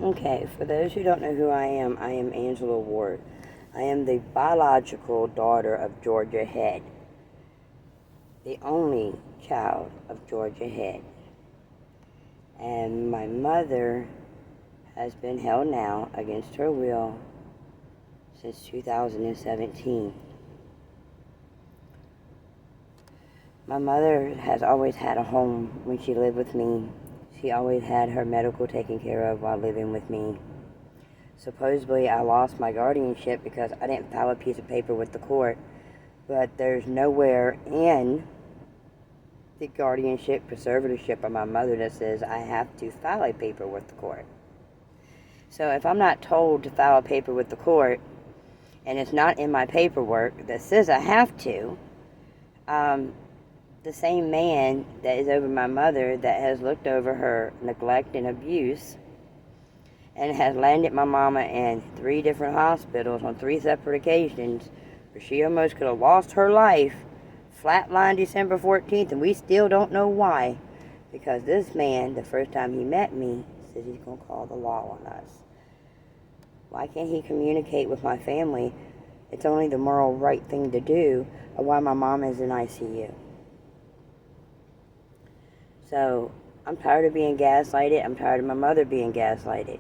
Okay, for those who don't know who I am Angela Ward. I am the biological daughter of Georgia Head, the only child of Georgia Head. And my mother has been held now against her will since 2017. My mother has always had a home when she lived with me. She always had her medical taken care of while living with me. Supposedly, I lost my guardianship because I didn't file a piece of paper with the court, but there's nowhere in the guardianship preservatorship of my mother that says I have to file a paper with the court. So if I'm not told to file a paper with the court, and it's not in my paperwork that says I have to, the same man that is over my mother, that has looked over her neglect and abuse and has landed my mama in 3 different hospitals on 3 separate occasions, where she almost could have lost her life, flatlined December 14th, and we still don't know why. Because this man, the first time he met me, said he's going to call the law on us. Why can't he communicate with my family? It's only the moral right thing to do of why my mom is in ICU. So, I'm tired of being gaslighted. I'm tired of my mother being gaslighted.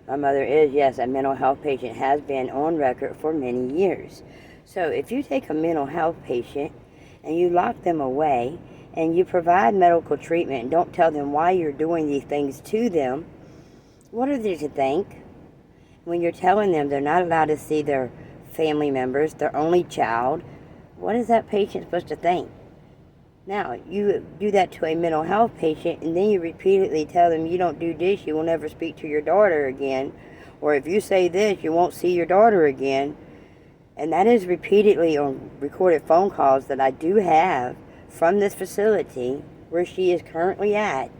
My mother is, yes, a mental health patient, has been on record for many years. So if you take a mental health patient and you lock them away and you provide medical treatment and don't tell them why you're doing these things to them, what are they to think? When you're telling them they're not allowed to see their family members, their only child, what is that patient supposed to think? Now, you do that to a mental health patient, and then you repeatedly tell them, you don't do this, you will never speak to your daughter again. Or if you say this, you won't see your daughter again. And that is repeatedly on recorded phone calls that I do have from this facility where she is currently at.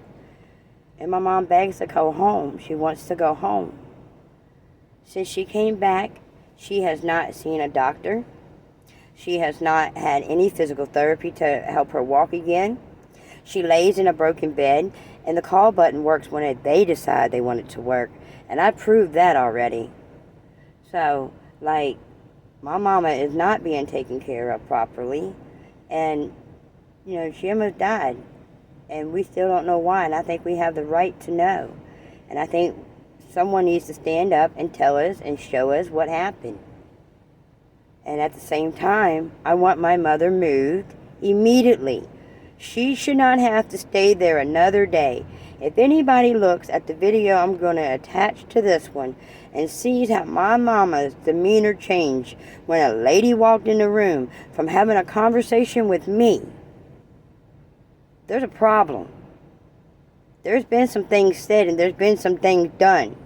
And my mom begs to go home. She wants to go home. Since she came back, she has not seen a doctor. She has not had any physical therapy to help her walk again. She lays in a broken bed, and the call button works when they decide they want it to work. And I proved that already. So, my mama is not being taken care of properly. And, she almost died. And we still don't know why, and I think we have the right to know. And I think someone needs to stand up and tell us and show us what happened. And at the same time, I want my mother moved immediately. She should not have to stay there another day. If anybody looks at the video I'm going to attach to this one and sees how my mama's demeanor changed when a lady walked in the room from having a conversation with me, there's a problem. There's been some things said and there's been some things done.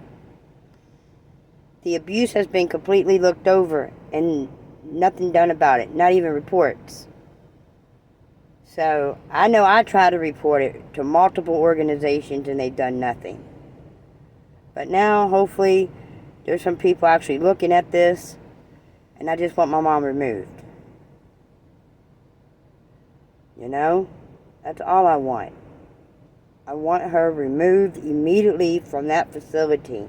The abuse has been completely looked over and nothing done about it, not even reports. So I know I tried to report it to multiple organizations and they've done nothing. But now hopefully there's some people actually looking at this, and I just want my mom removed. That's all I want. I want her removed immediately from that facility.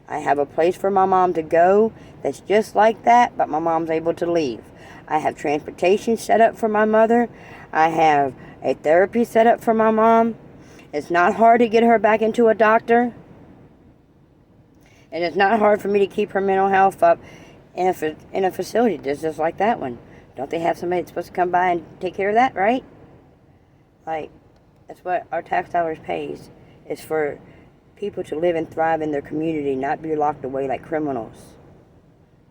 I have a place for my mom to go that's just like that, but my mom's able to leave. I have transportation set up for my mother. I have a therapy set up for my mom. It's not hard to get her back into a doctor. And it's not hard for me to keep her mental health up in a facility just like that one. Don't they have somebody that's supposed to come by and take care of that, right? That's what our tax dollars pays. It's for people to live and thrive in their community, not be locked away like criminals.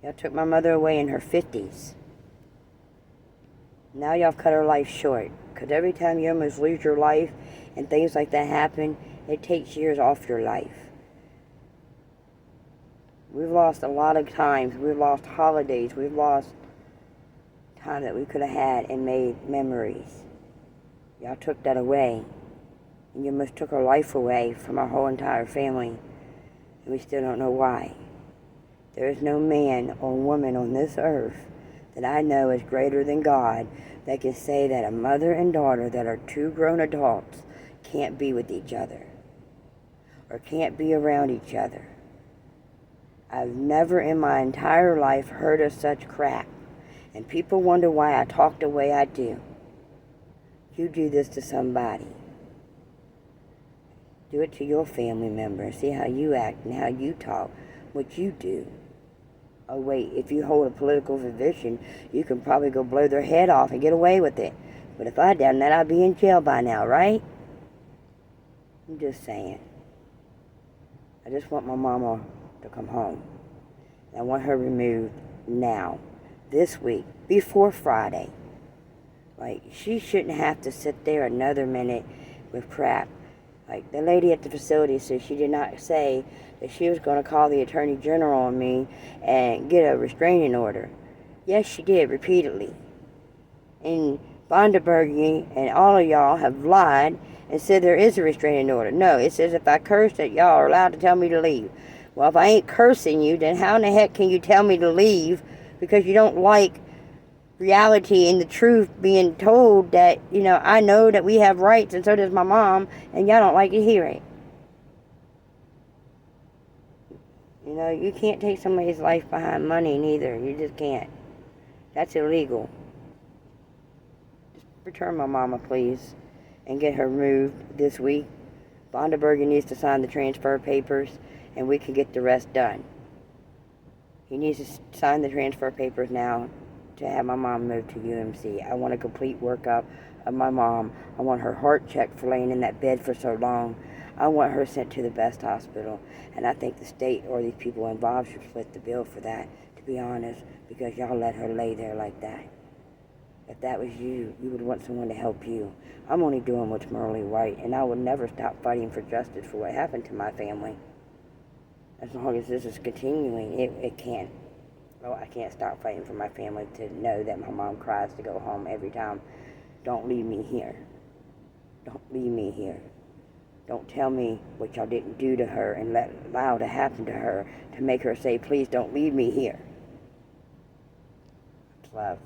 Y'all took my mother away in her 50s. Now y'all cut her life short. Because every time you almost lose your life and things like that happen, it takes years off your life. We've lost a lot of times. We've lost holidays. We've lost time that we could have had and made memories. Y'all took that away. And you almost took her life away from our whole entire family. And we still don't know why. There is no man or woman on this earth that I know is greater than God that can say that a mother and daughter that are 2 grown adults can't be with each other. or can't be around each other. I've never in my entire life heard of such crap. And people wonder why I talk the way I do. You do this to somebody. Do it to your family member. See how you act and how you talk, what you do. Oh wait, if you hold a political position, you can probably go blow their head off and get away with it. But if I'd done that, I'd be in jail by now, right? I'm just saying. I just want my mama to come home. I want her removed now, this week, before Friday. Like, she shouldn't have to sit there another minute with crap. Like, the lady at the facility said she did not say that she was going to call the Attorney General on me and get a restraining order. Yes, she did, repeatedly. And Bondabergy and all of y'all have lied and said there is a restraining order. No, it says if I curse that y'all are allowed to tell me to leave. Well, if I ain't cursing you, then how in the heck can you tell me to leave because you don't like reality and the truth being told that, I know that we have rights and so does my mom, and y'all don't like to hear it. You can't take somebody's life behind money neither. You just can't. That's illegal. Just return my mama, please, and get her moved this week. Bondaberger needs to sign the transfer papers, and we can get the rest done. He needs to sign the transfer papers now to have my mom moved to UMC. I want a complete workup of my mom. I want her heart checked for laying in that bed for so long. I want her sent to the best hospital. And I think the state or these people involved should split the bill for that, to be honest, because y'all let her lay there like that. If that was you, you would want someone to help you. I'm only doing what's morally right, and I will never stop fighting for justice for what happened to my family. As long as this is continuing, it can't. Oh, I can't stop fighting for my family to know that my mom cries to go home every time. Don't leave me here. Don't leave me here. Don't tell me what y'all didn't do to her and allow to happen to her to make her say, please don't leave me here. It's love.